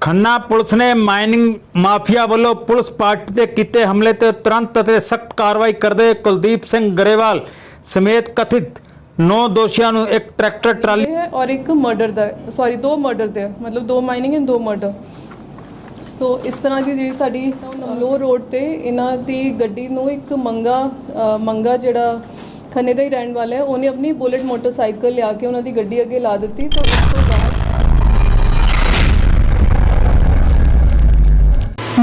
Khanna police ने mining mafia वालों police party ते कीते हमले ते तुरंत ते सख्त कार्रवाई करदे कुलदीप सिंह गरेवाल समेत कथित 9 दोषियों ਨੂੰ एक ट्रैक्टर ट्राली है और एक मर्डर ਦਾ ਸੌਰੀ 2 ਮਰਡਰ ਦੇ ਮਤਲਬ 2 ਮਾਈਨਿੰਗ ਐਂਡ 2 ਮਰਡਰ। ਸੋ ਇਸ ਤਰ੍ਹਾਂ ਦੀ ਜਿਹੜੀ ਸਾਡੀ ਲੋ ਰੋਡ ਤੇ ਇਹਨਾਂ ਦੀ ਗੱਡੀ ਨੂੰ ਇੱਕ ਮੰਗਾ ਜਿਹੜਾ ਖੰਨੇ ਦਾ ਹੀ ਰਹਿਣ ਵਾਲਾ ਹੈ ਉਹਨੇ ਆਪਣੀ ਬੁਲਟ ਮੋਟਰਸਾਈਕਲ ਲਿਆ ਕੇ ਉਹਨਾਂ ਦੀ ਗੱਡੀ ਅੱਗੇ ਲਾ ਦਿੱਤੀ। ਤਾਂ ਉਸ ਤੋਂ ਬਾਅਦ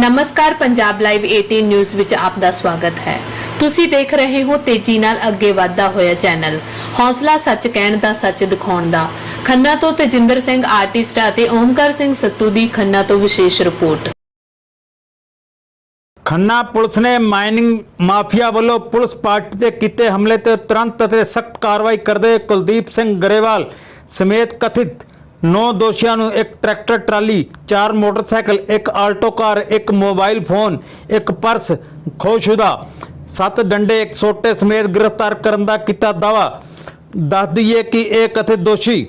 नमस्कार पंजाब लाइव 18 न्यूज़ विच आप दा स्वागत है। तुसी देख रहे हो तेजी नाल अगे वाधा होया चैनल हौसला सच कहण दा सच दिखाउण दा। खन्ना तो तेजिंदर सिंह आर्टिस्ट अते ओमकार सिंह सत्तू दी खन्ना तो विशेष रिपोर्ट। खन्ना पुलिस ने माइनिंग माफिया वालों पुलिस पार्टी ते कीते हमले ते तुरंत ते सख्त कार्रवाई करदे कुलदीप सिंह गरेवाल समेत कथित 9 दोषियों ਨੂੰ एक ट्रैक्टर ट्राली 4 मोटरसाइकिल एक आल्टो कार एक मोबाइल फोन एक पर्स ਖੋਹਸ਼ੁਦਾ 7 ਡੰਡੇ एक ਸੋਟੇ ਸਮੇਤ गिरफ्तार ਕਰਨ ਦਾ ਕੀਤਾ ਦਾਵਾ। ਦੱਸ ਦਈਏ ਕਿ ਇਹ ਕਥਿਤ ਦੋਸ਼ੀ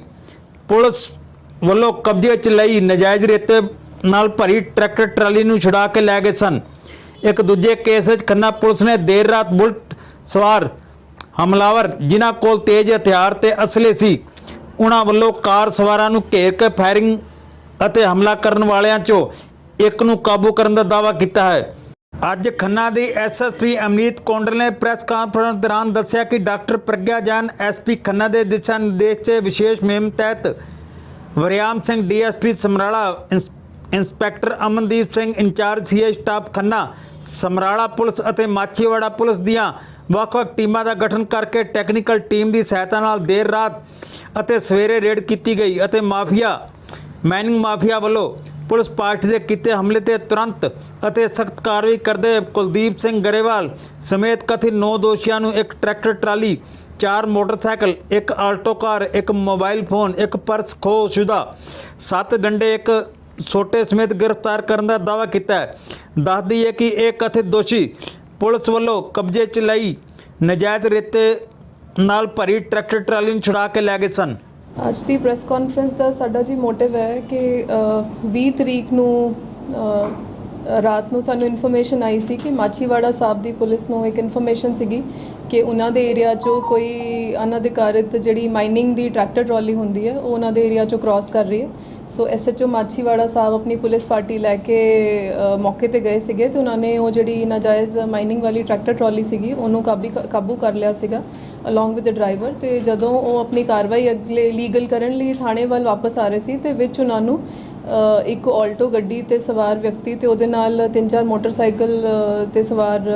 ਪੁਲਿਸ ਵੱਲੋਂ ਕਬਜ਼ੇ 'ਚ ਲਈ ਨਜਾਇਜ਼ ਰੇਤੇ ਨਾਲ ਭਰੀ ਟਰੈਕਟਰ ਟਰਾਲੀ ਨੂੰ ਛੁਡਾ ਕੇ ਲੈ ਗਏ ਸਨ। ਇੱਕ ਦੂਜੇ ਕੇਸ ਵਿੱਚ ਖੰਨਾ ਪੁਲਿਸ ਨੇ ਦੇਰ ਰਾਤ ਬੁਲਟ ਸਵਾਰ ਹਮਲਾਵਰ ਜਿਨ੍ਹਾਂ ਕੋਲ ਤੇਜ਼ ਹਥਿਆਰ ਤੇ ਅਸਲੇ ਸੀ ਉਹਨਾਂ ਵੱਲੋਂ ਕਾਰ ਸਵਾਰਾਂ ਨੂੰ ਘੇਰ ਕੇ ਫਾਇਰਿੰਗ ਅਤੇ ਹਮਲਾ ਕਰਨ ਵਾਲਿਆਂ 'ਚੋਂ ਇੱਕ ਨੂੰ ਕਾਬੂ ਕਰਨ ਦਾ ਦਾਅਵਾ ਕੀਤਾ ਹੈ। ਅੱਜ ਖੰਨਾ ਦੀ ਐਸਐਸਪੀ ਅਮਨੀਤ ਕੌਂਡਲ ਨੇ ਪ੍ਰੈਸ ਕਾਨਫਰੰਸ ਦੌਰਾਨ ਦੱਸਿਆ ਕਿ ਡਾਕਟਰ ਪ੍ਰਗਿਆ ਜੈਨ ਐਸਪੀ ਖੰਨਾ ਦੇ ਦਿਸ਼ਾ ਨਿਰਦੇਸ਼ 'ਚ ਵਿਸ਼ੇਸ਼ ਮੁਹਿੰਮ ਤਹਿਤ Waryam Singh DSP Samrala inspector Amandeep Singh incharge CI staff Khanna Samrala police ਅਤੇ ਮਾਛੀਵਾੜਾ ਪੁਲਿਸ ਦੀਆਂ ਵੱਖ-ਵੱਖ ਟੀਮਾਂ ਦਾ ਗਠਨ ਕਰਕੇ ਟੈਕਨੀਕਲ ਟੀਮ ਦੀ ਸਹਾਇਤਾ ਨਾਲ ਦੇਰ ਰਾਤ ਅਤੇ ਸਵੇਰੇ ਰੇਡ ਕੀਤੀ ਗਈ ਅਤੇ ਮਾਈਨਿੰਗ ਮਾਫੀਆ ਵੱਲੋਂ ਪੁਲਿਸ ਪਾਰਟੀ ਦੇ ਕੀਤੇ ਹਮਲੇ ਤੇ ਤੁਰੰਤ ਅਤੇ ਸਖਤ ਕਾਰਵਾਈ ਕਰਦੇ ਕੁਲਦੀਪ ਸਿੰਘ गरेवाल ਸਮੇਤ ਕਥਿਤ 9 ਦੋਸ਼ੀਆਂ ਨੂੰ ਇੱਕ ਟਰੈਕਟਰ ਟਰਾਲੀ 4 मोटरसाइकिल एक आल्टो कार एक मोबाइल फोन एक पर्स ਖੋਹਸ਼ੁਦਾ 7 ਡੰਡੇ एक ਛੋਟੇ ਸਮੇਤ गिरफ्तार ਕਰਨ ਦਾ ਦਾਅਵਾ ਕੀਤਾ ਹੈ। ਦੱਸ ਦਈਏ ਕਿ ਇਹ ਕਥਿਤ ਦੋਸ਼ੀ ਪੁਲਿਸ ਵੱਲੋਂ ਕਬਜ਼ੇ 'ਚ ਲਈ ਨਜਾਇਜ਼ ਰੇਤੇ ਨਾਲ ਭਰੀ ਟਰੈਕਟਰ ਟਰਾਲੀ ਨੂੰ ਛੁਡਾ ਕੇ ਲੈ ਗਏ ਸਨ। ਅੱਜ ਦੀ ਪ੍ਰੈਸ ਕਾਨਫਰੰਸ ਦਾ ਸਾਡਾ ਜੀ ਮੋਟਿਵ ਹੈ ਕਿ 20 ਤਰੀਕ ਨੂੰ ਰਾਤ ਨੂੰ ਸਾਨੂੰ ਇਨਫੋਰਮੇਸ਼ਨ ਆਈ ਸੀ ਕਿ ਮਾਛੀਵਾੜਾ ਸਾਹਿਬ ਦੀ ਪੁਲਿਸ ਨੂੰ ਇੱਕ ਇਨਫੋਰਮੇਸ਼ਨ ਸੀਗੀ ਕਿ ਉਹਨਾਂ ਦੇ ਏਰੀਆ 'ਚੋਂ ਕੋਈ ਅਨਅਧਿਕਾਰਿਤ ਜਿਹੜੀ ਮਾਈਨਿੰਗ ਦੀ ਟਰੈਕਟਰ ਟਰਾਲੀ ਹੁੰਦੀ ਹੈ ਉਹ ਉਹਨਾਂ ਦੇ ਏਰੀਆ 'ਚੋਂ ਕ੍ਰਾਸ ਕਰ ਰਹੀ ਹੈ। ਸੋ ਐਸਐਚਓ ਮਾਛੀਵਾੜਾ ਸਾਹਿਬ ਆਪਣੀ ਪੁਲਿਸ ਪਾਰਟੀ ਲੈ ਕੇ ਮੌਕੇ ਤੇ ਗਏ ਸੀਗੇ ਤੇ ਉਹਨਾਂ ਨੇ ਉਹ ਜਿਹੜੀ ਨਾਜਾਇਜ਼ ਮਾਈਨਿੰਗ ਵਾਲੀ ਟਰੈਕਟਰ ਟਰਾਲੀ ਸੀਗੀ ਉਹਨੂੰ ਕਾਬੂ ਕਰ ਲਿਆ ਸੀਗਾ ਅਲੋਂਗ ਵਿਦ ਦ ਡਰਾਈਵਰ। ਤੇ ਜਦੋਂ ਉਹ ਆਪਣੀ ਕਾਰਵਾਈ ਅਗਲੇ ਲੀਗਲ ਕਰਨ ਲਈ ਥਾਣੇ ਵੱਲ ਵਾਪਸ ਆ ਰਹੇ ਸੀ ਤੇ ਵਿੱਚ ਉਹਨਾਂ ਨੂੰ ਇੱਕ ਆਲਟੋ ਗੱਡੀ ਤੇ ਸਵਾਰ ਵਿਅਕਤੀ ਤੇ ਉਹਦੇ ਨਾਲ 3-4 ਮੋਟਰਸਾਈਕਲ ਤੇ ਸਵਾਰ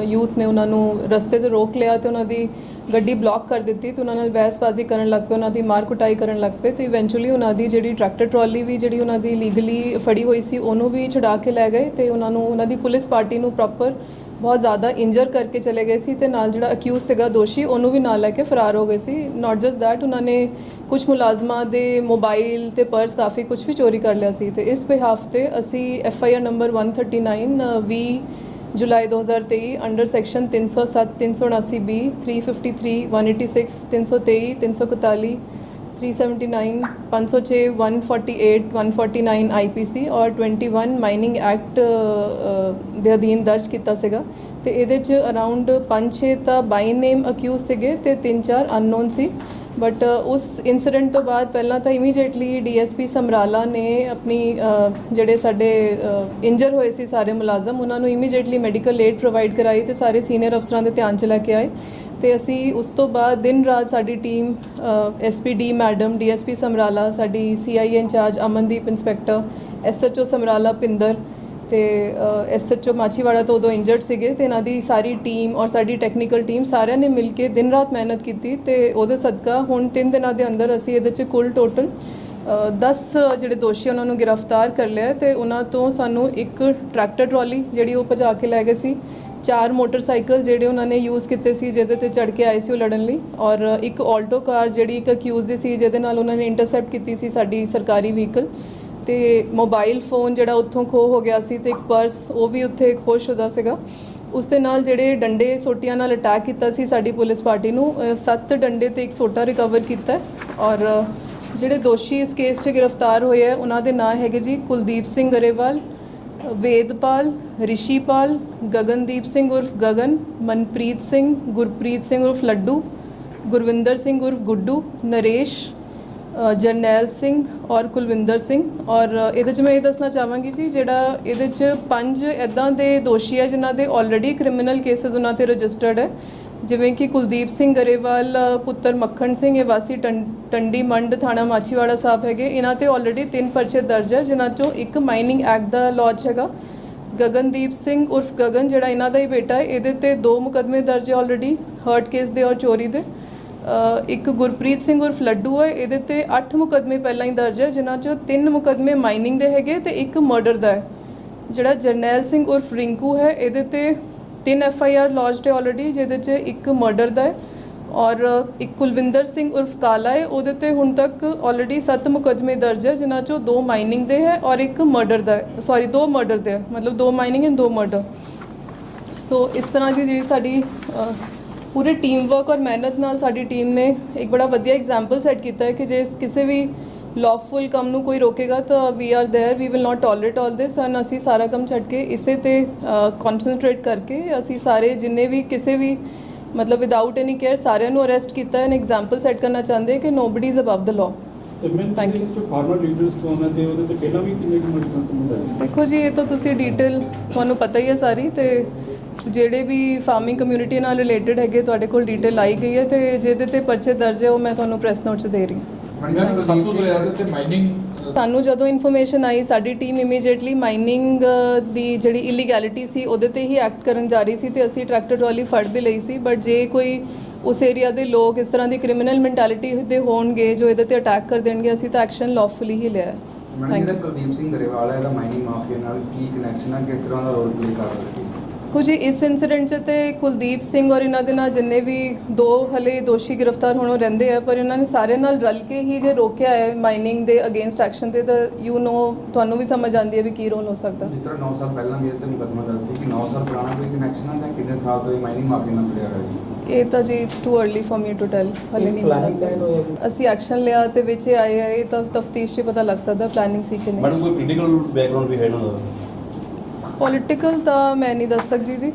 ਯੂਥ ਨੇ ਉਹਨਾਂ ਨੂੰ ਰਸਤੇ ਤੇ ਰੋਕ ਲਿਆ ਤੇ ਉਹਨਾਂ ਦੀ ਗੱਡੀ ਬਲੌਕ ਕਰ ਦਿੱਤੀ ਤੇ ਉਹਨਾਂ ਨਾਲ ਬਹਿਸਬਾਜ਼ੀ ਕਰਨ ਲੱਗ ਪਏ, ਉਹਨਾਂ ਦੀ ਮਾਰ ਕੁਟਾਈ ਕਰਨ ਲੱਗ ਪਏ ਤੇ ਇਵੈਂਚੁਅਲੀ ਉਹਨਾਂ ਦੀ ਜਿਹੜੀ ਟਰੈਕਟਰ ਟਰਾਲੀ ਵੀ ਜਿਹੜੀ ਉਹਨਾਂ ਦੀ ਲੀਗਲੀ ਫੜੀ ਹੋਈ ਸੀ ਉਹਨੂੰ ਵੀ ਛੁਡਾ ਕੇ ਲੈ ਗਏ ਤੇ ਉਹਨਾਂ ਦੀ ਪੁਲਿਸ ਪਾਰਟੀ ਨੂੰ ਪ੍ਰੋਪਰ ਬਹੁਤ ਜ਼ਿਆਦਾ ਇੰਜਰ ਕਰਕੇ ਚਲੇ ਗਏ ਸੀ ਤੇ ਨਾਲ ਜਿਹੜਾ ਅਕਿਊਜ਼ ਸੀਗਾ ਦੋਸ਼ੀ ਉਹਨੂੰ ਵੀ ਨਾਲ ਲੈ ਕੇ ਫਰਾਰ ਹੋ ਗਏ ਸੀ। ਨਾਟ ਜਸਟ ਦੈਟ ਉਹਨਾਂ ਨੇ ਕੁਝ ਮੁਲਾਜ਼ਮਾਂ ਦੇ ਮੋਬਾਈਲ ਤੇ ਪਰਸ ਕਾਫੀ ਕੁਝ ਵੀ ਚੋਰੀ ਕਰ ਲਿਆ ਸੀ ਤੇ ਇਸ ਬਿਹਾਫ ਤੇ ਅਸੀਂ FIR ਨੰਬਰ 139 20 जुलाई 2023 अंडर सेक्शन 307 379 B 353 186 323 341 379 506 148 149 IPC और 21 ਮਾਈਨਿੰਗ ਐਕਟ ਦੇ ਅਧੀਨ ਦਰਜ ਕੀਤਾ ਸੀਗਾ ਤੇ ਇਹਦੇ 'ਚ ਅਰਾਊਂਡ 5-6 ਤਾਂ ਬਾਈ ਨੇਮ ਅਕਿਊਜ਼ ਸੀਗੇ ਤੇ 3-4 ਅਨਨੋਨ ਸੀ। ਬਟ ਉਸ ਇਨਸੀਡੈਂਟ ਤੋਂ ਬਾਅਦ ਪਹਿਲਾਂ ਤਾਂ ਇਮੀਡੀਏਟਲੀ DSP ਸਮਰਾਲਾ ਨੇ ਆਪਣੀ ਜਿਹੜੇ ਸਾਡੇ ਇੰਜਰ ਹੋਏ ਸੀ ਸਾਰੇ ਮੁਲਾਜ਼ਮ ਉਹਨਾਂ ਨੂੰ ਇਮੀਡੀਏਟਲੀ ਮੈਡੀਕਲ ਏਡ ਪ੍ਰੋਵਾਈਡ ਕਰਾਈ ਤੇ ਸਾਰੇ ਸੀਨੀਅਰ ਅਫਸਰਾਂ ਦੇ ਧਿਆਨ 'ਚ ਲੈ ਕੇ ਆਏ ਤੇ ਅਸੀਂ ਉਸ ਤੋਂ ਬਾਅਦ ਦਿਨ ਰਾਤ ਸਾਡੀ team SPD madam DSP Samrala ਸਾਡੀ CIA incharge Amandeep inspector SHO Samrala Pinder ਤੇ SHO ਮਾਛੀਵਾੜਾ ਤੋਂ ਉਦੋਂ ਇੰਜਰਡ ਸੀਗੇ ਤੇ ਇਹਨਾਂ ਦੀ ਸਾਰੀ ਟੀਮ ਔਰ ਸਾਡੀ ਟੈਕਨੀਕਲ ਟੀਮ ਸਾਰਿਆਂ ਨੇ ਮਿਲ ਕੇ ਦਿਨ ਰਾਤ ਮਿਹਨਤ ਕੀਤੀ ਤੇ ਉਹਦੇ ਸਦਕਾ ਹੁਣ 3 ਦਿਨਾਂ ਦੇ ਅੰਦਰ ਅਸੀਂ ਇਹਦੇ 'ਚ ਕੁੱਲ ਟੋਟਲ 10 ਜਿਹੜੇ ਦੋਸ਼ੀ ਉਹਨਾਂ ਨੂੰ ਗ੍ਰਿਫਤਾਰ ਕਰ ਲਿਆ ਤੇ ਉਹਨਾਂ ਤੋਂ ਸਾਨੂੰ ਇੱਕ ਟਰੈਕਟਰ ਟਰਾਲੀ ਜਿਹੜੀ ਉਹ ਭਜਾ ਕੇ ਲੈ ਗਏ ਸੀ, 4 ਮੋਟਰਸਾਈਕਲ ਜਿਹੜੇ ਉਹਨਾਂ ਨੇ ਯੂਜ਼ ਕੀਤੇ ਸੀ ਜਿਹਦੇ ਤੇ ਚੜ੍ਹ ਕੇ ਆਏ ਸੀ ਉਹ ਲੜਨ ਲਈ ਔਰ ਇੱਕ ਆਲਟੋ ਕਾਰ ਜਿਹੜੀ ਇੱਕ ਅਕਿਊਜ਼ ਦੀ ਸੀ ਜਿਹਦੇ ਨਾਲ ਉਹਨਾਂ ਨੇ ਇੰਟਰਸੈਪਟ ਕੀਤੀ ਸੀ ਸਾਡੀ ਸਰਕਾਰੀ ਵਹੀਕਲ ਤੇ ਮੋਬਾਈਲ ਫੋਨ ਜਿਹੜਾ ਉੱਥੋਂ ਖੋਹ ਹੋ ਗਿਆ ਸੀ ਤੇ ਇੱਕ ਪਰਸ ਉਹ ਵੀ ਉੱਥੇ ਖੋਹਸ਼ੁਦਾ ਸੀਗਾ। ਉਸ ਦੇ ਨਾਲ ਜਿਹੜੇ ਡੰਡੇ ਸੋਟੀਆਂ ਨਾਲ ਅਟੈਕ ਕੀਤਾ ਸੀ ਸਾਡੀ ਪੁਲਿਸ ਪਾਰਟੀ ਨੂੰ 7 ਡੰਡੇ ਤੇ ਇੱਕ ਸੋਟਾ ਰਿਕਵਰ ਕੀਤਾ ਔਰ ਜਿਹੜੇ ਦੋਸ਼ੀ ਇਸ ਕੇਸ 'ਚ ਗ੍ਰਿਫਤਾਰ ਹੋਏ ਆ ਉਹਨਾਂ ਦੇ ਨਾਂ ਹੈਗੇ ਜੀ ਕੁਲਦੀਪ ਸਿੰਘ ਗਰੇਵਾਲ, ਵੇਦਪਾਲ, ਰਿਸ਼ੀਪਾਲ, ਗਗਨਦੀਪ ਸਿੰਘ ਉਰਫ ਗਗਨ, ਮਨਪ੍ਰੀਤ ਸਿੰਘ, ਗੁਰਪ੍ਰੀਤ ਸਿੰਘ ਉਰਫ ਲੱਡੂ, ਗੁਰਵਿੰਦਰ ਸਿੰਘ ਉਰਫ ਗੁੱਡੂ, ਨਰੇਸ਼, ਜਰਨੈਲ ਸਿੰਘ ਔਰ ਕੁਲਵਿੰਦਰ ਸਿੰਘ। ਔਰ ਇਹਦੇ 'ਚ ਮੈਂ ਇਹ ਦੱਸਣਾ ਚਾਹਾਂਗੀ ਜੀ, ਜਿਹੜਾ ਇਹਦੇ 'ਚ 5 ਇੱਦਾਂ ਦੇ ਦੋਸ਼ੀ ਹੈ ਜਿਨ੍ਹਾਂ ਦੇ ਆਲਰੇਡੀ ਕ੍ਰਿਮੀਨਲ ਕੇਸਿਸ ਉਹਨਾਂ 'ਤੇ ਰਜਿਸਟਰਡ ਹੈ, ਜਿਵੇਂ ਕਿ ਕੁਲਦੀਪ ਸਿੰਘ ਗਰੇਵਾਲ ਪੁੱਤਰ ਮੱਖਣ ਸਿੰਘ, ਇਹ ਵਾਸੀ ਟੰਡੀ ਮੰਡ, ਥਾਣਾ ਮਾਛੀਵਾੜਾ ਸਾਹਿਬ ਹੈਗੇ। ਇਹਨਾਂ ਤੇ ਆਲਰੇਡੀ 3 ਪਰਚੇ ਦਰਜ ਹੈ, ਜਿਨ੍ਹਾਂ 'ਚੋਂ ਇੱਕ ਮਾਈਨਿੰਗ ਐਕਟ ਦਾ ਲੌਜ ਹੈਗਾ। ਗਗਨਦੀਪ ਸਿੰਘ ਉਰਫ ਗਗਨ ਜਿਹੜਾ ਇਹਨਾਂ ਦਾ ਹੀ ਬੇਟਾ ਹੈ, ਇਹਦੇ ਤੇ 2 ਮੁਕੱਦਮੇ ਦਰਜ ਹੈ ਆਲਰੇਡੀ, ਹਰਟ ਕੇਸ ਦੇ ਔਰ ਚੋਰੀ ਦੇ। ਇੱਕ ਗੁਰਪ੍ਰੀਤ ਸਿੰਘ ਉਰਫ ਲੱਡੂ ਹੈ, ਇਹਦੇ ਤੇ 8 ਮੁਕੱਦਮੇ ਪਹਿਲਾਂ ਹੀ ਦਰਜ ਹੈ, ਜਿਨ੍ਹਾਂ 'ਚੋਂ 3 ਮੁਕੱਦਮੇ ਮਾਈਨਿੰਗ ਦੇ ਹੈਗੇ ਤੇ ਇੱਕ ਮਰਡਰ ਦਾ ਹੈ। ਜਿਹੜਾ ਜਰਨੈਲ ਸਿੰਘ ਉਰਫ ਰਿੰਕੂ ਹੈ, ਇਹਦੇ ਤੇ 3 FIR ਲੌਜਡ ਹੈ ਆਲਰੇਡੀ, ਜਿਹਦੇ 'ਚ ਇੱਕ ਮਰਡਰ ਦਾ ਹੈ। ਔਰ ਇੱਕ ਕੁਲਵਿੰਦਰ ਸਿੰਘ ਉਰਫ ਕਾਲਾ ਹੈ, ਉਹਦੇ ਤੇ ਹੁਣ ਤੱਕ ਆਲਰੇਡੀ 7 ਮੁਕੱਦਮੇ ਦਰਜ ਹੈ, ਜਿਨ੍ਹਾਂ 'ਚੋਂ 2 ਮਾਈਨਿੰਗ ਦੇ ਹੈ ਔਰ ਇੱਕ ਮਰਡਰ ਦਾ ਹੈ, 2 ਮਰਡਰ ਦੇ ਹੈ, ਮਤਲਬ 2 ਮਾਈਨਿੰਗ ਐਂਡ 2 ਮਰਡਰ। ਸੋ ਇਸ ਤਰ੍ਹਾਂ ਦੀ ਜਿਹੜੀ ਸਾਡੀ ਪੂਰੇ ਟੀਮ ਵਰਕ ਔਰ ਮਿਹਨਤ ਨਾਲ ਸਾਡੀ ਟੀਮ ਨੇ ਇੱਕ ਬੜਾ ਵਧੀਆ ਐਗਜ਼ਾਮਪਲ ਸੈੱਟ ਕੀਤਾ ਹੈ ਕਿ ਜੇ ਕਿਸੇ ਵੀ ਲੌਫੁਲ ਕੰਮ ਨੂੰ ਕੋਈ ਰੋਕੇਗਾ ਤਾਂ we are there, we will not tolerate all this. And ਅਸੀਂ ਸਾਰਾ ਕੰਮ ਛੱਡ ਕੇ ਇਸੇ ਤੇ ਕਨਸੈਂਟਰੇਟ ਕਰਕੇ ਅਸੀਂ ਸਾਰੇ ਜਿੰਨੇ ਵੀ ਕਿਸੇ ਵੀ ਮਤਲਬ ਵਿਦਆਊਟ ਐਨੀ ਕੇਅਰ ਸਾਰਿਆਂ ਨੂੰ ਅਰੈਸਟ ਕੀਤਾ ਹੈ। ਐਨ ਐਗਜ਼ਾਮਪਲ ਸੈੱਟ ਕਰਨਾ ਚਾਹੁੰਦੇ ਕਿ nobody is above the law. Thank you. Farmer leaders ਉਹਨਾਂ ਦੇ ਉਹਦੇ ਤੇ ਪਹਿਲਾਂ ਵੀ ਕਿੰਨੇ ਮੁਕੱਦਮੇ ਦੇਖੋ ਜੀ, ਇਹ ਤਾਂ ਤੁਸੀਂ ਡਿਟੇਲ ਤੁਹਾਨੂੰ ਪਤਾ ਹੀ ਹੈ ਸਾਰੀ, ਤੇ ਜਿਹੜੇ ਵੀ ਫਾਰਮਿੰਗ ਕਮਿਊਨਿਟੀ ਨਾਲ ਰਿਲੇਟਡ ਹੈਗੇ ਤੁਹਾਡੇ ਕੋਲ ਡਿਟੇਲ ਆਈ ਗਈ ਹੈ, ਤੇ ਜਿਹਦੇ ਤੇ ਪਰਚੇ ਦਰਜ ਹੈ ਉਹ ਮੈਂ ਤੁਹਾਨੂੰ ਪ੍ਰੈਸ ਨੋਟ 'ਚ ਦੇ ਰਹੀ ਹਾਂ। ਸਾਨੂੰ ਜਦੋਂ ਇਨਫੋਰਮੇਸ਼ਨ ਆਈ, ਸਾਡੀ ਟੀਮ ਇਮੀਡੀਏਟਲੀ ਮਾਈਨਿੰਗ ਦੀ ਜਿਹੜੀ ਇਲੀਗੈਲਿਟੀ ਸੀ ਉਹਦੇ ਤੇ ਹੀ ਐਕਟ ਕਰਨ ਜਾ ਰਹੀ ਸੀ, ਤੇ ਅਸੀਂ ਟਰੈਕਟਰ ਟਰਾਲੀ ਫੜ ਵੀ ਲਈ ਸੀ। ਬਟ ਜੇ ਕੋਈ ਉਸ ਏਰੀਆ ਦੇ ਲੋਕ ਇਸ ਤਰ੍ਹਾਂ ਦੀ ਕ੍ਰਿਮੀਨਲ ਮੈਂਟੈਲਿਟੀ ਦੇ ਹੋਣਗੇ ਜੋ ਇਹਦੇ ਤੇ ਅਟੈਕ ਕਰ ਦੇਣਗੇ, ਅਸੀਂ ਤਾਂ ਐਕਸ਼ਨ ਲੌਫੁਲੀ ਹੀ ਲਿਆ ਹੈ। ਮੈਡਮ, ਜਿਹੜਾ ਕੁਲਦੀਪ ਸਿੰਘ ਗਰੇਵਾਲ ਹੈ ਇਹਦਾ ਮਾਈਨਿੰਗ ਮਾਫੀਆ ਨਾਲ ਕੀ ਕਨੈਕਸ਼ਨ ਹੈ, ਕਿਸ ਤਰ੍ਹਾਂ ਦਾ ਰੋਲ ਪਲੇ ਕਰ ਰਿਹਾ ਹੈ? ਕੁਝ ਇਸ ਇਨਸੀਡੈਂਟ 'ਚ ਤੇ ਕੁਲਦੀਪ ਸਿੰਘ ਔਰ ਇਹਨਾਂ ਦੇ ਨਾਲ ਜਿੰਨੇ ਵੀ 2 ਹਲੇ ਦੋਸ਼ੀ ਗ੍ਰਿਫਤਾਰ ਹੋਣੋਂ ਰਹਿੰਦੇ ਆ, ਪਰ ਇਹਨਾਂ ਨੇ ਸਾਰੇ ਨਾਲ ਰਲ ਕੇ ਹੀ ਜੇ ਰੋਕਿਆ ਹੈ ਮਾਈਨਿੰਗ ਦੇ ਅਗੇਂਸਟ ਐਕਸ਼ਨ ਤੇ, ਤਾਂ ਯੂ نو ਤੁਹਾਨੂੰ ਵੀ ਸਮਝ ਆਉਂਦੀ ਹੈ ਵੀ ਕੀ ਰੋਲ ਹੋ ਸਕਦਾ। ਜਿਸ ਤਰ੍ਹਾਂ 9 ਸਾਲ ਪਹਿਲਾਂ ਵੀ ਇਹ ਤੇ ਮੁਕੱਦਮਾ ਦਰਜ ਸੀ ਕਿ 9 ਸਾਲ ਪੁਰਾਣਾ ਕੋਈ ਕਨੈਕਸ਼ਨ ਹੈ ਜਾਂ ਕਿੰਨੇ ਸਾਲ ਤੋਂ ਇਹ ਮਾਈਨਿੰਗ ਮਾਫੀਆ ਨਾਲ ਜੁੜਿਆ ਹੋਇਆ ਜੀ? ਇਹ ਤਾਂ ਜੀ it's too early for me to tell, ਹਲੇ ਨਹੀਂ ਪਤਾ। ਅਸੀਂ ਐਕਸ਼ਨ ਲਿਆ ਤੇ ਵਿੱਚ ਆਏ ਆ, ਇਹ ਤਾਂ ਤਫਤੀਸ਼ 'ਚ ਪਤਾ ਲੱਗ ਸਕਦਾ ਪਲੈਨਿੰਗ ਸੀ ਕਿ ਨਹੀਂ। ਮੈਡਮ, ਕੋਈ ਪੋਲੀਟੀਕਲ ਬੈਕਗ੍ਰਾਉਂਡ ਵੀ ਹੈ ਇਹਨਾਂ ਦਾ? ਪੋਲੀਟੀਕਲ ਤਾਂ ਮੈਂ ਨਹੀਂ ਦੱਸ ਸਕਦੀ ਜੀ,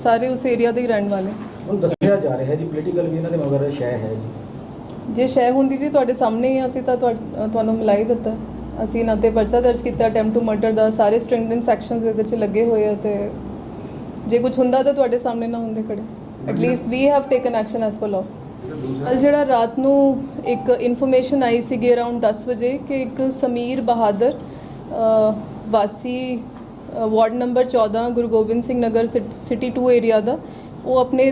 ਸਾਰੇ ਉਸ ਏਰੀਆ ਦੇ ਹੀ ਰਹਿਣ ਵਾਲੇ। ਹੁਣ ਦੱਸਿਆ ਜਾ ਰਿਹਾ ਹੈ ਜੀ ਪੋਲੀਟੀਕਲ ਵੀ ਇਹਨਾਂ ਦੇ ਮਗਰ ਸ਼ੈ ਹੈ ਜੀ। ਜੇ ਸ਼ੈ ਹੁੰਦੀ ਜੀ ਤੁਹਾਡੇ ਸਾਹਮਣੇ ਹੀ, ਅਸੀਂ ਤਾਂ ਤੁਹਾਨੂੰ ਮਿਲਾ ਹੀ ਦਿੱਤਾ। ਅਸੀਂ ਇਹਨਾਂ ਤੇ ਪਰਚਾ ਦਰਜ ਕੀਤਾ ਅਟੈਂਪਟ ਟੂ ਮਰਡਰ ਦਾ, ਸਾਰੇ ਸਟ੍ਰਿੰਗਡਿੰਗ ਸੈਕਸ਼ਨਸ ਇਹਦੇ 'ਚ ਲੱਗੇ ਹੋਏ ਆ, ਤੇ ਜੇ ਕੁਝ ਹੁੰਦਾ ਤਾਂ ਤੁਹਾਡੇ ਸਾਹਮਣੇ ਨਾ ਹੁੰਦੇ ਖੜੇ। At least we have taken action as per law. ਜਿਹੜਾ ਰਾਤ ਨੂੰ ਇੱਕ ਇਨਫੋਰਮੇਸ਼ਨ ਆਈ ਸੀਗੀ ਅਰਾਊਂਡ 10 ਵਜੇ ਕਿ ਇੱਕ ਸਮੀਰ ਬਹਾਦਰ ਵਾਸੀ ward number 14 Guru Gobind Singh Nagar city 2 area ਦਾ, ਉਹ ਆਪਣੇ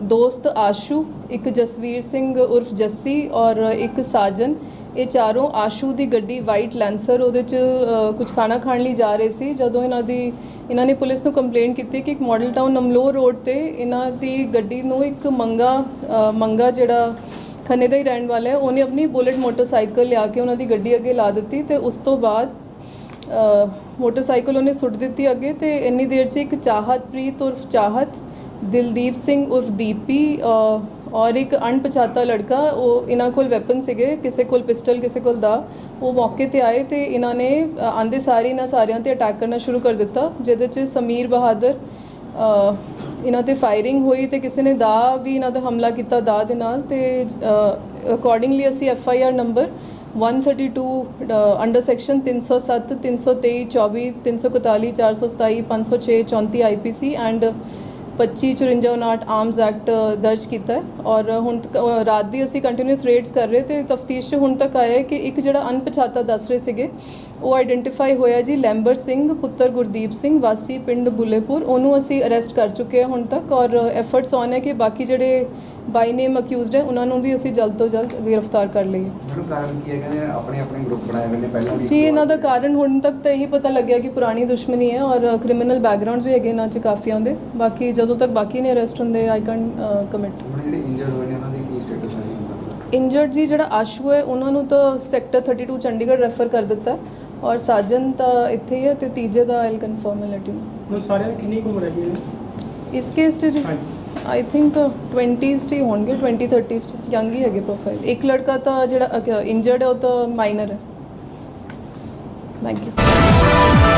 ਦੋਸਤ ਆਸ਼ੂ, ਇੱਕ ਜਸਵੀਰ ਸਿੰਘ ਉਰਫ ਜੱਸੀ ਔਰ ਇੱਕ ਸਾਜਨ, ਇਹ ਚਾਰੋਂ ਆਸ਼ੂ ਦੀ ਗੱਡੀ ਵਾਈਟ ਲੈਂਸਰ ਉਹਦੇ 'ਚ ਕੁਝ ਖਾਣਾ ਖਾਣ ਲਈ ਜਾ ਰਹੇ ਸੀ। ਜਦੋਂ ਇਹਨਾਂ ਨੇ ਪੁਲਿਸ ਨੂੰ ਕੰਪਲੇਂਟ ਕੀਤੀ ਕਿ ਇੱਕ ਮਾਡਲ ਟਾਊਨ ਨਮਲੋਰ ਰੋਡ ਤੇ ਇਹਨਾਂ ਦੀ ਗੱਡੀ ਨੂੰ ਇੱਕ ਮੰਗਾ ਜਿਹੜਾ ਖੰਨੇ ਦਾ ਹੀ ਰਹਿਣ ਵਾਲਾ ਹੈ, ਉਹਨੇ ਆਪਣੀ ਬੁਲਟ ਮੋਟਰਸਾਈਕਲ ਲਿਆ ਕੇ ਉਹਨਾਂ ਦੀ ਗੱਡੀ ਅੱਗੇ ਲਾ ਦਿੱਤੀ, ਤੇ ਉਸ ਤੋਂ ਬਾਅਦ ਮੋਟਰਸਾਈਕਲ ਉਹਨੇ ਸੁੱਟ ਦਿੱਤੀ ਅੱਗੇ। ਤੇ ਇੰਨੀ ਦੇਰ 'ਚ ਇੱਕ ਚਾਹਤਪ੍ਰੀਤ ਉਰਫ ਚਾਹਤ, ਦਿਲਦੀਪ ਸਿੰਘ ਉਰਫ ਦੀਪੀ ਔਰ ਇੱਕ ਅਣਪਛਾਤਾ ਲੜਕਾ, ਉਹ ਇਹਨਾਂ ਕੋਲ ਵੈਪਨ ਸੀਗੇ, ਕਿਸੇ ਕੋਲ ਪਿਸਟਲ ਕਿਸੇ ਕੋਲ ਦਾ, ਉਹ ਮੌਕੇ ਤੇ ਆਏ ਤੇ ਇਹਨਾਂ ਨੇ ਆਂਦੇ ਸਾਰੇ ਇਹਨਾਂ ਸਾਰਿਆਂ ਤੇ ਅਟੈਕ ਕਰਨਾ ਸ਼ੁਰੂ ਕਰ ਦਿੱਤਾ, ਜਿਹਦੇ 'ਚ ਸਮੀਰ ਬਹਾਦਰ ਇਹਨਾਂ ਤੇ ਫਾਇਰਿੰਗ ਹੋਈ ਤੇ ਕਿਸੇ ਨੇ ਦਾ ਵੀ ਇਹਨਾਂ ਦਾ ਹਮਲਾ ਕੀਤਾ ਦਾ ਦੇ ਨਾਲ। ਤੇ ਅਕੋਰਡਿੰਗਲੀ ਅਸੀਂ FIR number 132 under section 307, 323, 24, 341, 427, 506, 34 IPC and 2554 arms act ਦਰਜ ਕੀਤਾ ਹੈ। ਔਰ ਹੁਣ ਰਾਤ ਦੀ ਅਸੀਂ ਕੰਟੀਨਿਊਸ ਰੇਡਸ ਕਰ ਰਹੇ ਤੇ ਤਫਤੀਸ਼ 'ਚ ਹੁਣ ਤੱਕ ਆਇਆ ਹੈ ਕਿ ਇੱਕ ਜਿਹੜਾ ਅਣਪਛਾਤਾ ਦੱਸ ਰਹੇ ਸੀਗੇ ਉਹ ਆਈਡੈਂਟੀਫਾਈ ਹੋਇਆ ਜੀ ਲੈਂਬਰ ਸਿੰਘ ਪੁੱਤਰ ਗੁਰਦੀਪ ਸਿੰਘ ਵਾਸੀ ਪਿੰਡ ਬੁੱਲੇਪੁਰ, ਉਹਨੂੰ ਅਸੀਂ ਅਰੈਸਟ ਕਰ ਚੁੱਕੇ ਹਾਂ ਹੁਣ ਤੱਕ। ਔਰ ਐਫਰਟਸ ਔਨ ਹੈ ਕਿ ਬਾਕੀ ਜਿਹੜੇ ਬਾਈ ਨੇਮ ਅਕਿਊਜ਼ਡ ਹੈ ਉਹਨਾਂ ਨੂੰ ਵੀ ਅਸੀਂ ਜਲਦ ਤੋਂ ਜਲਦ ਗ੍ਰਿਫਤਾਰ ਕਰ ਲਈਏ। ਮੈਨੂੰ ਕਾਰਨ ਕੀ ਹੈ, ਕਹਿੰਦੇ ਆਪਣੇ ਗਰੁੱਪ ਬਣਾਏ ਹੋਏ ਨੇ ਪਹਿਲਾਂ ਵੀ? ਜੀ ਇਹਨਾਂ ਦਾ ਕਾਰਨ ਹੁਣ ਤੱਕ ਤਾਂ ਇਹੀ ਪਤਾ ਲੱਗਿਆ ਕਿ ਪੁਰਾਣੀ ਦੁਸ਼ਮਣੀ ਹੈ ਔਰ ਕ੍ਰਿਮੀਨਲ ਬੈਕਗ੍ਰਾਉਂਡਸ ਵੀ ਹੈਗੇ ਇਹਨਾਂ 'ਚ ਕਾਫੀ ਆਉਂਦੇ। ਬਾਕੀ ਜਦੋਂ ਤੱਕ ਬਾਕੀ ਨੇ ਅਰੈਸਟ ਹੁੰਦੇ ਆਈ ਕੈਨ ਕਮਿਟ। ਜਿਹੜੇ ਇੰਜਰਡ ਹੋਏ ਨੇ ਉਹਨਾਂ ਦੀ ਕੀ ਸਟੇਟਸ ਹੈ? ਇੰਜਰਡ ਜੀ ਜਿਹੜਾ ਆਸ਼ੂ ਹੈ ਉਹਨਾਂ ਨੂੰ ਤਾਂ ਸੈਕਟਰ 32 ਚੰਡੀਗੜ੍ਹ ਰੈਫਰ ਕਰ ਦਿੱਤਾ ਔਰ ਸਾਜਨ ਤਾਂ ਇੱਥੇ ਹੀ ਹੈ ਤੇ ਤੀਜੇ ਦਾ ਆਈਲ ਕਨਫਰਮ ਲੈਟ ਯੂ। ਹੁਣ ਸਾਰਿਆਂ ਦੀ ਕਿੰਨੀ ਉਮਰ ਹੈਗੀ ਹੈ ਇਸ ਕੇਸ 'ਚ ਜੀ? ਆਈ ਥਿੰਕ 20s 'ਚ ਹੀ ਹੋਣਗੇ, 20-30s 'ਚ ਯੰਗ ਹੀ ਹੈਗੇ ਪ੍ਰੋਫਾਈਲ। ਇੱਕ ਲੜਕਾ ਤਾਂ ਜਿਹੜਾ ਇੰਜਰਡ ਹੈ ਉਹ ਤਾਂ ਮਾਈਨਰ ਹੈ। Thank you.